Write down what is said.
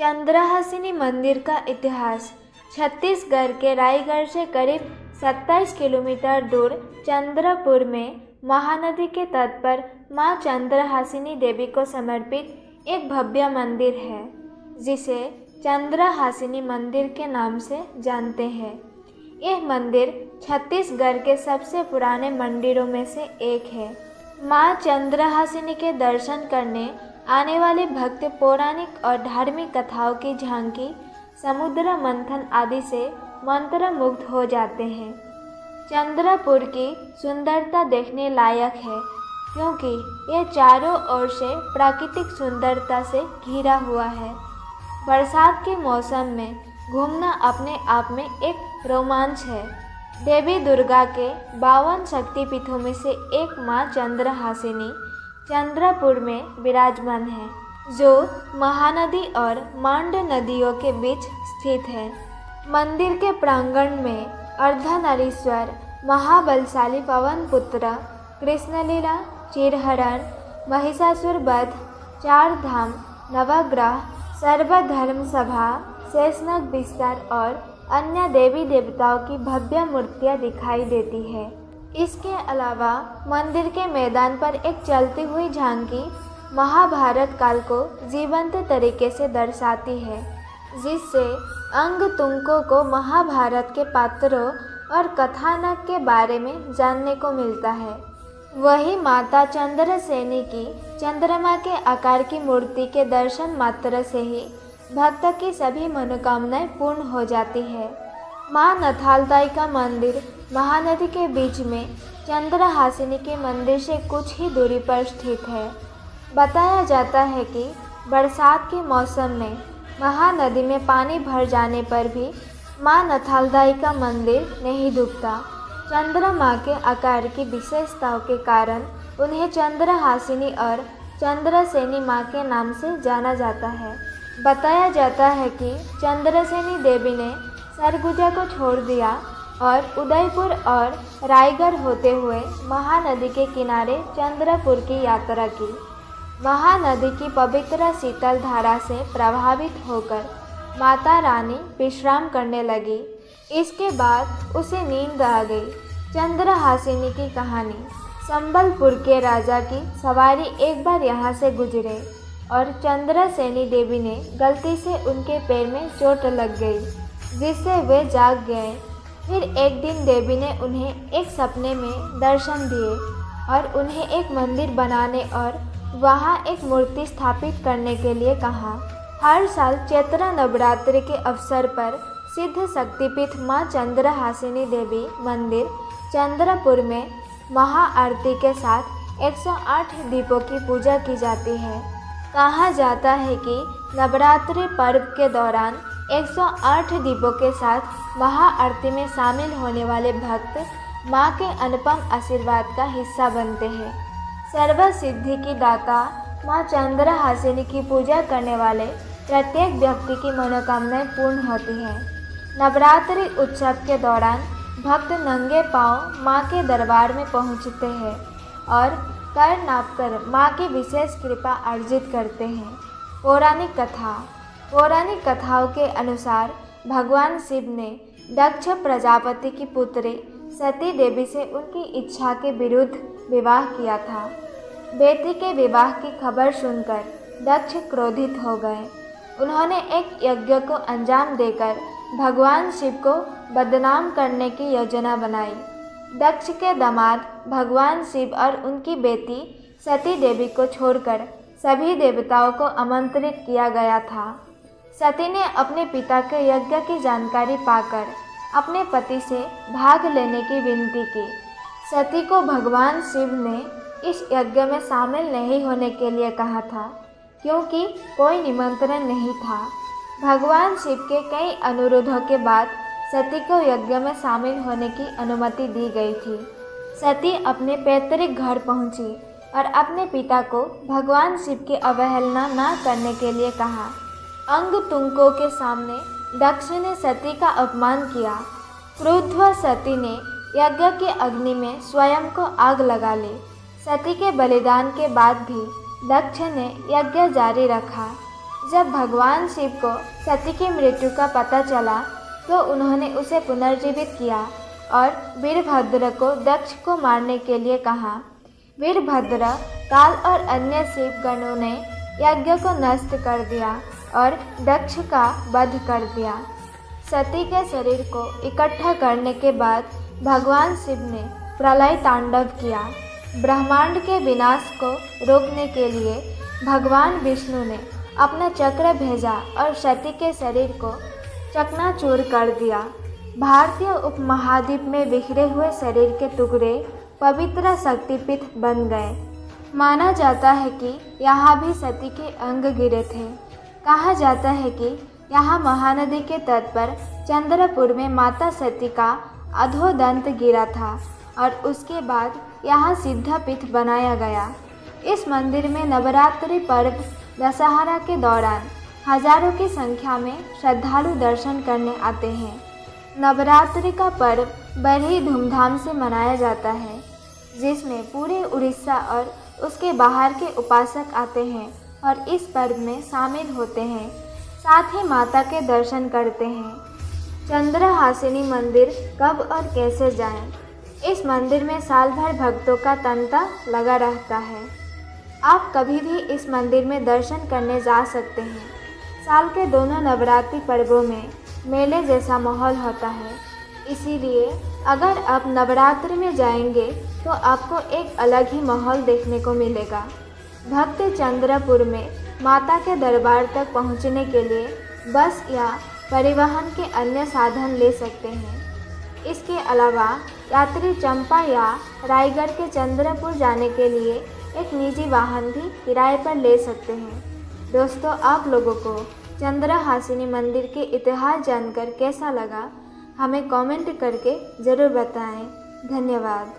चंद्रहासिनी मंदिर का इतिहास। छत्तीसगढ़ के रायगढ़ से करीब 27 किलोमीटर दूर चंद्रपुर में महानदी के तट पर मां चंद्रहासिनी देवी को समर्पित एक भव्य मंदिर है, जिसे चंद्रहासिनी मंदिर के नाम से जानते हैं। यह मंदिर छत्तीसगढ़ के सबसे पुराने मंदिरों में से एक है। मां चंद्रहासिनी के दर्शन करने आने वाले भक्त पौराणिक और धार्मिक कथाओं की झांकी, समुद्र मंथन आदि से मंत्रमुग्ध हो जाते हैं। चंद्रपुर की सुंदरता देखने लायक है, क्योंकि यह चारों ओर से प्राकृतिक सुंदरता से घिरा हुआ है। बरसात के मौसम में घूमना अपने आप में एक रोमांच है। देवी दुर्गा के 52 शक्तिपीठों में से एक मां चंद्रहासिनी चंद्रपुर में विराजमान है, जो महानदी और मांड नदियों के बीच स्थित है। मंदिर के प्रांगण में अर्धनारीश्वर, महाबलशाली पवन पुत्र, कृष्णलीला, चिरहरण, महिषासुर वध, चार धाम, नवग्रह, सर्वधर्म सभा, शेषनाग विस्तार और अन्य देवी देवताओं की भव्य मूर्तियां दिखाई देती है। इसके अलावा मंदिर के मैदान पर एक चलती हुई झांकी महाभारत काल को जीवंत तरीके से दर्शाती है, जिससे अंगतुंगों को महाभारत के पात्रों और कथानक के बारे में जानने को मिलता है। वही माता चंद्रसेनी की चंद्रमा के आकार की मूर्ति के दर्शन मात्र से ही भक्त की सभी मनोकामनाएं पूर्ण हो जाती है। मां नथालदाई का मंदिर महानदी के बीच में चंद्रहासिनी के मंदिर से कुछ ही दूरी पर स्थित है। बताया जाता है कि बरसात के मौसम में महानदी में पानी भर जाने पर भी मां नथालदाई का मंदिर नहीं डूबता। चंद्रमा के आकार की विशेषताओं के कारण उन्हें चंद्रहासिनी और चंद्रसेनी मां के नाम से जाना जाता है। बताया जाता है कि चंद्रसेनी देवी ने सरगुजा को छोड़ दिया और उदयपुर और रायगढ़ होते हुए महानदी के किनारे चंद्रपुर की यात्रा की। महानदी की पवित्र शीतल धारा से प्रभावित होकर माता रानी विश्राम करने लगी। इसके बाद उसे नींद आ गई। चंद्रहासिनी की कहानी। संबलपुर के राजा की सवारी एक बार यहाँ से गुजरे और चंद्रसेनी देवी ने गलती से उनके पैर में चोट लग गई, जिससे वे जाग गए। फिर एक दिन देवी ने उन्हें एक सपने में दर्शन दिए और उन्हें एक मंदिर बनाने और वहां एक मूर्ति स्थापित करने के लिए कहा। हर साल चैत्र नवरात्रि के अवसर पर सिद्ध शक्तिपीठ मां चंद्रहासिनी देवी मंदिर चंद्रपुर में महाआरती के साथ 108 दीपों की पूजा की जाती है। कहा जाता है कि नवरात्रि पर्व के दौरान 108 दीपों के साथ महाआरती में शामिल होने वाले भक्त मां के अनुपम आशीर्वाद का हिस्सा बनते हैं। सर्व सिद्धि की दाता मां चंद्रहासिनी की पूजा करने वाले प्रत्येक व्यक्ति की मनोकामनाएं पूर्ण होती हैं। नवरात्रि उत्सव के दौरान भक्त नंगे पांव मां के दरबार में पहुंचते हैं और कर नापकर मां की विशेष कृपा अर्जित करते हैं। पौराणिक कथा। पौराणिक कथाओं के अनुसार भगवान शिव ने दक्ष प्रजापति की पुत्री सती देवी से उनकी इच्छा के विरुद्ध विवाह किया था। बेटी के विवाह की खबर सुनकर दक्ष क्रोधित हो गए। उन्होंने एक यज्ञ को अंजाम देकर भगवान शिव को बदनाम करने की योजना बनाई। दक्ष के दामाद भगवान शिव और उनकी बेटी सती देवी को छोड़कर सभी देवताओं को आमंत्रित किया गया था। सती ने अपने पिता के यज्ञ की जानकारी पाकर अपने पति से भाग लेने की विनती की। सती को भगवान शिव ने इस यज्ञ में शामिल नहीं होने के लिए कहा था, क्योंकि कोई निमंत्रण नहीं था। भगवान शिव के कई अनुरोधों के बाद सती को यज्ञ में शामिल होने की अनुमति दी गई थी। सती अपने पैतृक घर पहुंची और अपने पिता को भगवान शिव की अवहेलना न करने के लिए कहा। अंगतुंगों के सामने दक्ष ने सती का अपमान किया। क्रुद्ध सती ने यज्ञ के अग्नि में स्वयं को आग लगा ली। सती के बलिदान के बाद भी दक्ष ने यज्ञ जारी रखा। जब भगवान शिव को सती की मृत्यु का पता चला तो उन्होंने उसे पुनर्जीवित किया और वीरभद्र को दक्ष को मारने के लिए कहा। वीरभद्र, काल और अन्य शिव गणों ने यज्ञ को नष्ट कर दिया और दक्ष का वध कर दिया। सती के शरीर को इकट्ठा करने के बाद भगवान शिव ने प्रलय तांडव किया। ब्रह्मांड के विनाश को रोकने के लिए भगवान विष्णु ने अपना चक्र भेजा और सती के शरीर को चकनाचूर कर दिया। भारतीय उपमहाद्वीप में बिखरे हुए शरीर के टुकड़े पवित्र शक्तिपीठ बन गए। माना जाता है कि यहाँ भी सती के अंग गिरे थे। कहा जाता है कि यहाँ महानदी के तट पर चंद्रपुर में माता सती का अधोदंत गिरा था और उसके बाद यहाँ सिद्धापीठ बनाया गया। इस मंदिर में नवरात्रि पर्व दशहरा के दौरान हजारों की संख्या में श्रद्धालु दर्शन करने आते हैं। नवरात्रि का पर्व बड़ी धूमधाम से मनाया जाता है, जिसमें पूरे उड़ीसा और उसके बाहर के उपासक आते हैं और इस पर्व में शामिल होते हैं, साथ ही माता के दर्शन करते हैं। चंद्रहासिनी मंदिर कब और कैसे जाएं? इस मंदिर में साल भर भक्तों का तांता लगा रहता है। आप कभी भी इस मंदिर में दर्शन करने जा सकते हैं। साल के दोनों नवरात्रि पर्वों में मेले जैसा माहौल होता है, इसीलिए अगर आप नवरात्रि में जाएंगे तो आपको एक अलग ही माहौल देखने को मिलेगा। भक्त चंद्रपुर में माता के दरबार तक पहुंचने के लिए बस या परिवहन के अन्य साधन ले सकते हैं। इसके अलावा यात्री चंपा या रायगढ़ के चंद्रपुर जाने के लिए एक निजी वाहन भी किराए पर ले सकते हैं। दोस्तों, आप लोगों को चंद्रहासिनी मंदिर के इतिहास जानकर कैसा लगा, हमें कमेंट करके ज़रूर बताएं। धन्यवाद।